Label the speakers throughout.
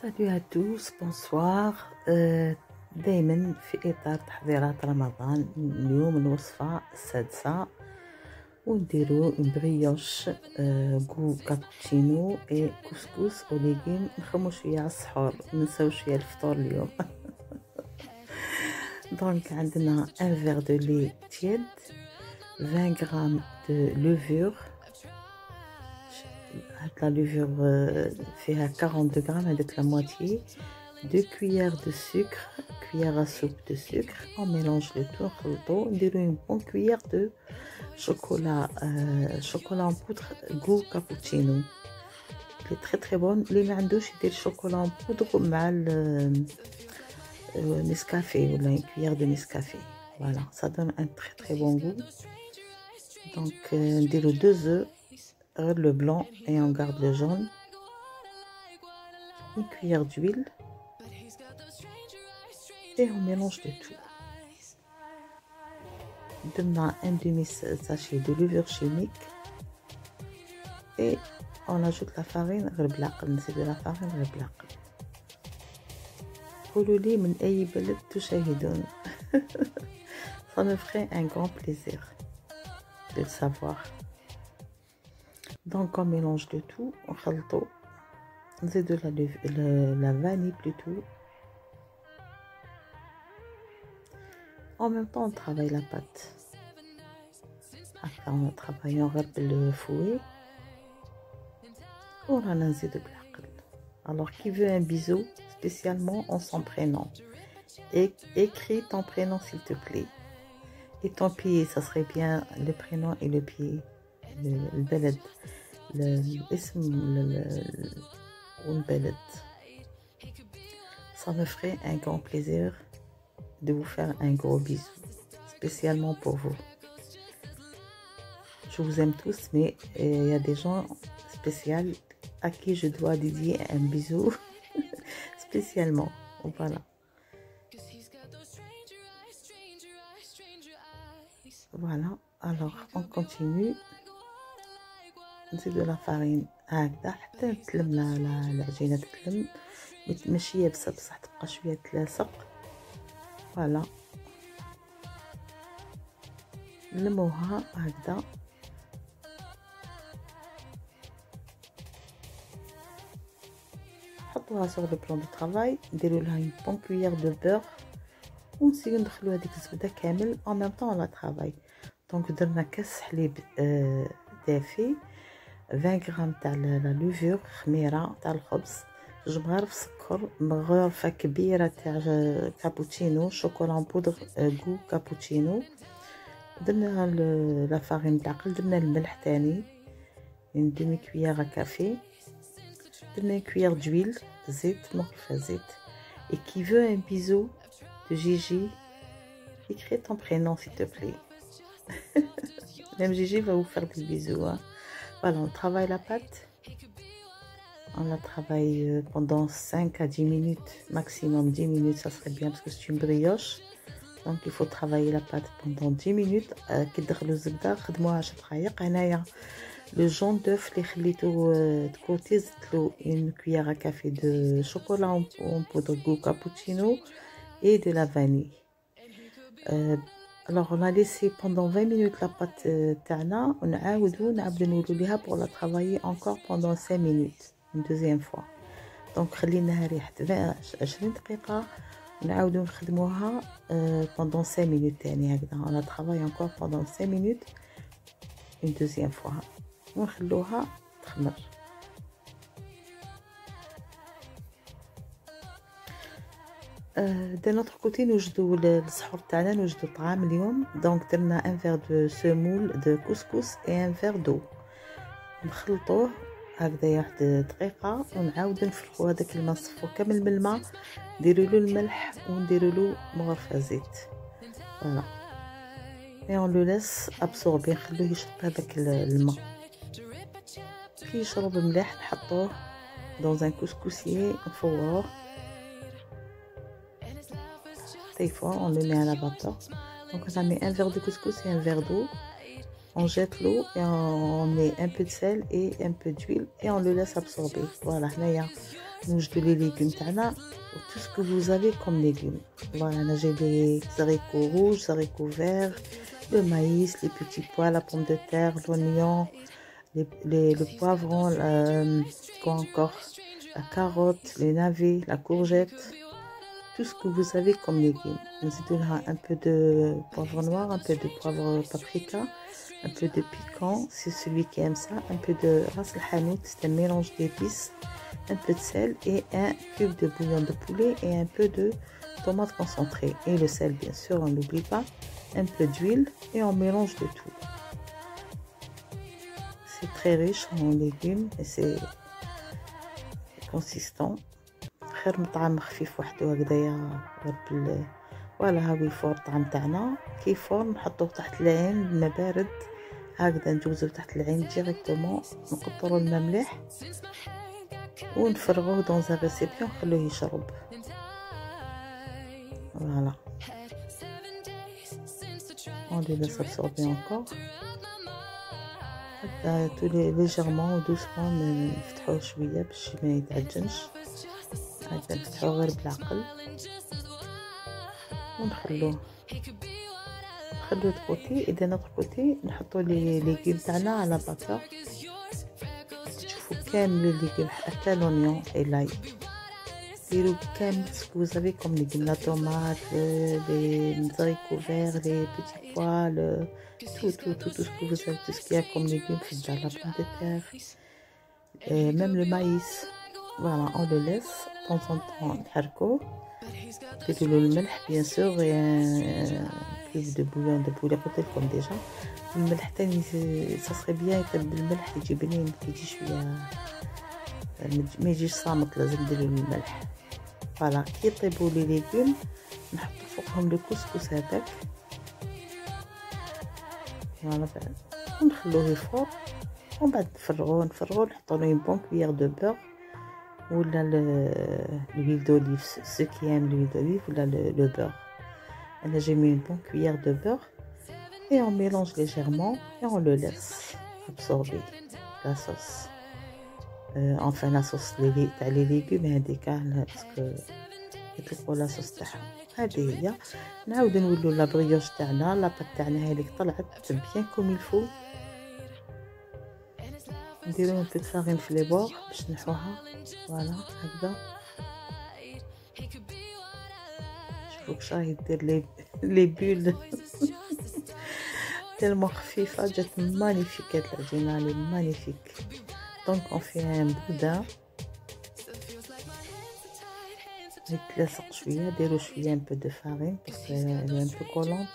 Speaker 1: Salut à tous, bonsoir. دايما في إطار تحضيرات رمضان. اليوم الوصفة السادسة ونديرو بريوش كو كابتشينو اي كسكس او ليغيم. نخمو شوية على السحور، ننساو شوية الفطور اليوم. دونك عندنا ان فيغ دو لي تيد، 20 غرام دو لوفور. هاد لا لوفور فيها 42 غرام، هاديك لا موitié. 2 cuillères de sucre, cuillère à soupe de sucre. On mélange le tout, on dirait une bonne cuillère de chocolat, chocolat en poudre goût cappuccino. Elle est très très bonne. Les mandouches, c'est du chocolat en poudre mal Nescafé, ou une cuillère de Nescafé. Voilà, ça donne un très très bon goût. Donc, on dirait 2 œufs, le blanc et on garde le jaune. Une cuillère d'huile. Et on mélange le tout. Donne un demi-sachet de levure chimique. Et on ajoute la farine, c'est de la farine reblacle. قولوا لي من أي بلد تشاهدون. Ça me ferait un grand plaisir de le savoir. Donc on mélange le tout, on خلطو. نزيدو la vanille plutôt. En même temps, on travaille la pâte. Après, on travaille le fouet. On a un zéro de blackel. Alors, qui veut un bisou, spécialement en son prénom? Écris ton prénom, s'il te plaît. Et ton pied, ça serait bien le prénom et le pied. Le beled. Le beled. Ça me ferait un grand plaisir de vous faire un gros bisou, spécialement pour vous. Je vous aime tous, mais il y a des gens spéciaux à qui je dois dédier un bisou spécialement. Voilà. Voilà, alors on continue. نزيد la farine هكذا حتى تلم العجينة، تتلم ماشي يابسة بصح تبقى شوية تلاصق. فوالا نلموها هكذا. نحطوها sur le plan de travail، نديرو لها une bonne cuillère de beurre ونسيو ندخلو هذيك الزبدة كامل en même temps on la travaille. دونك درنا كاس حليب دافي، 20 غرام تاع لا لوفور خميرة تاع الخبز، 2 مغارف سكر، مغرفة كبيرة تاع كابوتشينو شوكولا بودر غو كابوتشينو. درنا لا فارين تاعقل، درنا الملح تاني une demi cuillère à café، درنا une cuillère d'huile زيت، مغرفة زيت. Et qui veut un bisou de Gigi, écris ton prénom s'il te plaît. Même Gigi va vous faire des bisous, hein. Voilà, on travaille la pâte. On la travaille pendant 5 à 10 minutes, maximum 10 minutes, ça serait bien parce que c'est une brioche. Donc il faut travailler la pâte pendant 10 minutes. كي تدخلوا الزبدة خدموها 10 دقايق. هنايا le jaune d'œuf اللي خليته de côté زدتلو une cuillère à café de chocolat en poudre goût cappuccino et de la vanille. Alors on a laissé pendant 20 minutes la pâte تاعنا ونعاودو نولو ليها pour la travailler encore pendant 5 minutes une deuxième fois. Donc خليناها ريحة 20 دقيقة ونعاودو نخدموها pendant 5 minutes تاني هكذا. on la travaille encore pendant 5 minutes une deuxième fois ونخلوها تخمر. d'un autre côté نوجدو السحور تاعنا، نوجدو طعام اليوم. دونك درنا ان فيغ دو سيمول دو كسكس اي ان فيغ دو، نخلطوه هكذا واحد دقيقة ونعاودو نفرغو هذاك الماء، نصفو كامل من الماء، نديرولو الملح ونديرولو مغرفة زيت. فوالا اي اون لو لاس ابسوربي، نخلوه يشرب هذاك الماء. كي يشرب مليح نحطوه dans un couscoussier نفوروه. Des fois on le met à la vapeur. Donc on a mis un verre de couscous et un verre d'eau. On jette l'eau et on met un peu de sel et un peu d'huile et on le laisse absorber. Voilà, là نوجدوا لي ليغوم تاعنا tout ce que vous avez comme légumes. Voilà, j'ai les haricots rouges, haricots verts, le maïs, les petits pois, la pomme de terre, l'oignon, le poivron, quoi encore, la carotte, les navets, la courgette, tout ce que vous avez comme légumes. Nous avons un peu de poivre noir, un peu de poivre paprika, un peu de piquant, c'est celui qui aime ça, un peu de ras el hanout, c'est un mélange d'épices, un peu de sel et un cube de bouillon de poulet et un peu de tomate concentrée. Et le sel, bien sûr, on n'oublie pas, un peu d'huile et on mélange le tout. C'est très riche en légumes et c'est consistant. خير من طعام خفيف وحده هكذايا غير فوالا ها هو الفور الطعام تاعنا كي فور نحطوه تحت العين الماء بارد هكذا ندوزو تحت العين ديريكتومون نقطرو الماء مليح ونفرغوه دون ان ريسيبيون نخلوه يشرب فوالا on les laisse absorber encore هكذا تولي ليجيرمون ودوسمون نفتحوه شويه باش ما يتعجنش هكذا نفتحوه غير بالعقل ونخلوه دكوتي. اذا نوتر كوتي نحطو لي ليغوم تاعنا على باكا تشوفوا كامل لي ليغوم حتى لونيون اي لاي ديروا كامل سكو زافي كوم ليغوم لا طوماط لي هاريكو فير لي بيتي بوا tout ce que vous avez, tout ce qu'il y a comme légumes, c'est déjà la pomme de terre, et même le maïs. Voilà, on le laisse de temps en temps نحركو نديرو له الملح bien sûr et un cube de bouillon de poulet قلت لكم ديجا الملح تاني ça serait bien يطيب بالملح يجي بنين يجي شويه ما يجيش صامت لازم نديرو الملح. فوالا كي يطيبوا لي ليغوم نحطو فوقهم لو كسكس هذاك فوالا بعد ونخلوه يفور ومن بعد نفرغوه نحطو له بون كويير دو بور ولا l'huile d'olive ceux qui aiment l'huile d'olive ولا le beurre. Là j'ai mis une bonne cuillère de beurre et on mélange légèrement et on le laisse absorber la sauce. Enfin la sauce تاع les légumes هذيك parce que يطلقوا la sauce تاعهم هذه هي. نعاود نولوا لا بريوش تاعنا لا بات تاعنا هذيك طلعت bien comme il faut. نديرو un peu de farine في les bords باش نحوها فوالا هكذا. شوفوا كش راهي دير لي بول تالمو خفيفه جات مانيفيك هاد العجينه لي مانيفيك. دونك اون في ان بودان يتلاصق شويه ديروا شويه ان بو دو فارين باسكو هي ان بو كولونت.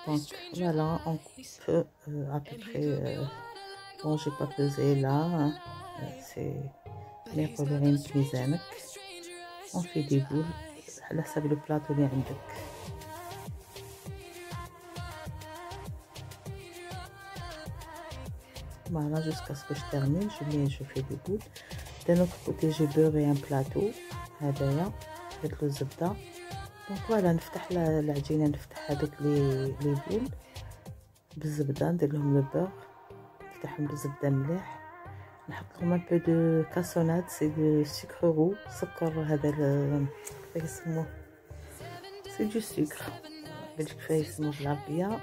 Speaker 1: دونك فوالا اون بو à peu près bon j'ai pas pesé là c'est ناكل عين ميزانك. on fait des boules على حسب لو بلاطو اللي عندك. voilà jusqu'à ce que je termine je fais des boules. d'un autre côté j'ai beurré un plateau هدايا درت له الزبده. دونك فوالا نفتح العجينه نفتح هذوك لي بول بالزبده ندير لهم البور نفتحهم بالزبده مليح نحط لهم ان بو دو كاسونات سي دو سكر رو سكر هذا كيف يسموه سي دو سكر باش كيف يسموه بالعربيه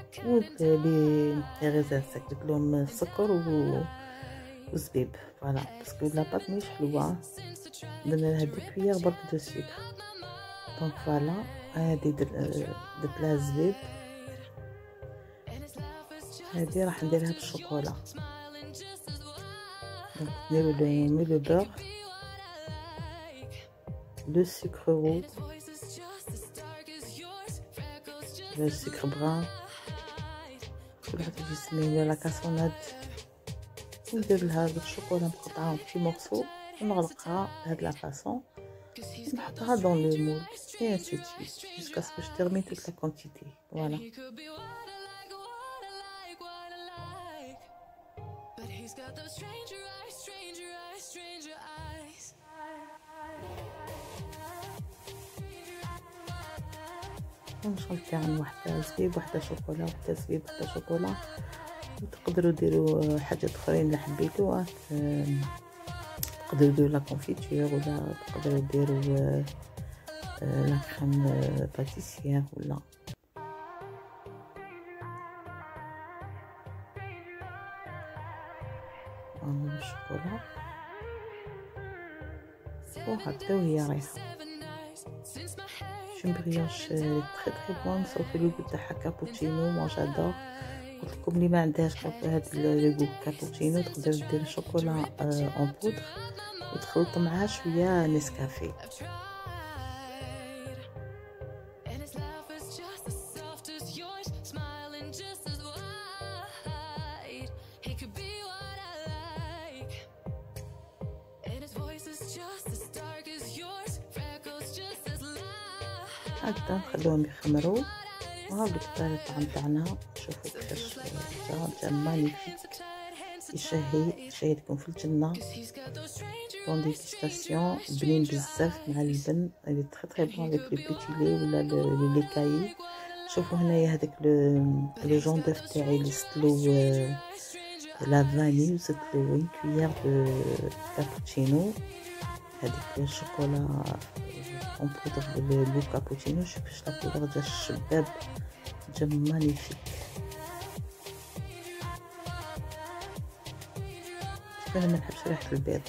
Speaker 1: لي غيزان سكت لهم سكر وزبيب فوالا باسكو لا بات مش حلوه درنا لها دو كويير برك دو سكر. دونك فوالا هادي درت لها الزبيب هادي راح نديرها بالشوكولا. دونك نديرو لو بور لو سكر رو le sucre brun كل واحد يجي يسميه لا كاسوناد وندير لها الشوكولا مقطعه في مورسو ونغلقها بهاد لا فاصون نحطها dans le moule et ainsi de suite jusqu'à ce que je termine toute la quantité. Voilà. نشغل واحدة زبيب واحدة شوكولا واحدة زبيب واحدة شوكولا وتقدروا ديروا حاجات اخرين اللي حبيتوها تقدروا ديروا لا كونفيتور ولا تقدروا ديروا لا كريم باتيسيير ولا الشوكولا وهكا وهي رايحه. une brioche très très bonne صوفي لو تاعها كابوتشينو مو جادور. قلت لكم اللي ما عندهاش هاد لو كابوتشينو تقدر دير شوكولا اون بودر وتخلط معها شويه نسكافيه. هكذا نخلوهم يخمروا وها بالطريقه الطعم تاعنا. شوفوا كيفاش جا مانيفيك يشهي لكم في الجنه. بون ديغوستاسيون بنين بزاف مع اللبن اللي تري تري بون افيك لو بيتي لي ولا لي كاي. شوفوا هنايا هذاك لو جون دوف تاعي اللي سطلو لا فاني وزدت له 1 كويير دو كابوتشينو. هذيك الشوكولا اون بودر لو كابوتشينو. شوف كيفاش لا كولور ديال الشباب جا مانيفيك. انا ما نحبش ريحه البيض،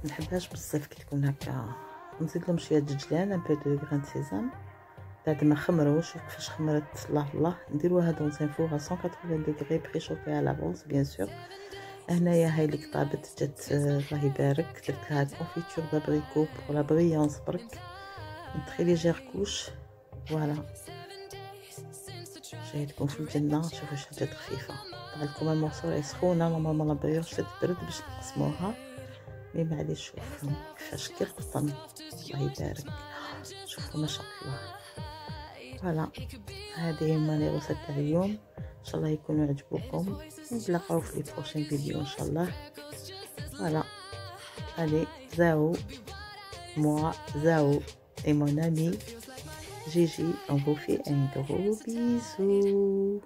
Speaker 1: ما نحبهاش بزاف كي تكون هكا. نزيد لهم شويه دجلان ان بو دو غران سيزام بعد ما خمروا. شوف كيفاش خمرت الله الله. نديروها دون ان فور 180 دوغري بري شوفي على لافونس بيان سور. هنايا هاي اللي طابت جات الله يبارك. درت لها كونفيتور دابريكو بور لا بريونس برك تري ليجير كوش. فوالا شاهدكم في الجنه. شوفوا واش جات خفيفه. طلع لكم المورسو سخونه نورمالمون لا بريوش تتبرد باش نقسموها مي معليش. شوفوا كيفاش كيرقطن الله يبارك. شوفوا ما شاء الله. فوالا هذه هما لي روسيت تاع اليوم. ان شاء الله يكونوا عجبوكم. نتلاقاو في لي بروشين فيديو ان شاء الله. فوالا allez Zao, moi Zao et mon ami Gigi, on vous fait un gros bisou.